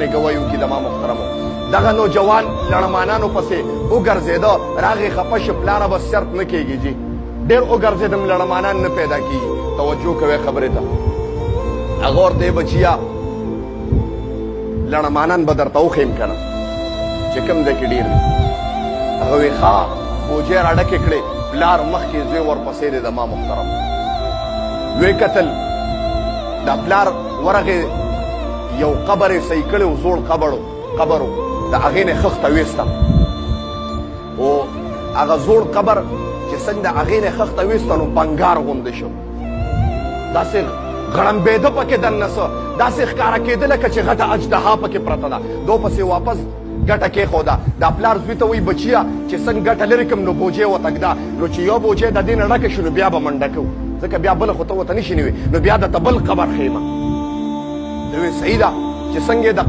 گویو کی دما محترمو دغه نوجوان لړمانانو پسې وګرځېده راغې خفه شه پلاره بس شرط نه کېږي جي ډېر وګرځېدم لړمانان نه پیدا کېږي توجه کوئ خبرې ته هغه ورته یې بچیا لړمانان به درته وښیم که نه چې کوم دی کې ډېر دي هغه وی ښه بوجۍ راډکې کړې پلار مخکې زوی ورپسې دی دما محترم ویې کتل دا پلار ورغې یو قبر یې صحیح کړی و زوړ قبر و د هغې نه خښته ویسته او هغه زوړ قبر چې څنګه د هغې نه خښته ویسته نو بنګار غوندې شو داسې غړمبېده پکې دننه څه داسې ښکاره کېده لکه چې غټه اجدها پکې پرته ده دو پسې واپس ګټه کېښوده دا پلار زوی ته وایي بچیه چې څنګه ګټه لرې کړم نو بوجۍ ورته ږده نو چې یو بوجۍ د دې نه ډکه شي نو بیا به منډه کوو ځکه بیا بله خو ته ورته نشي نیوې نو بیا درته بل قبر ښیمه دوی صحیح ده چې څنګه د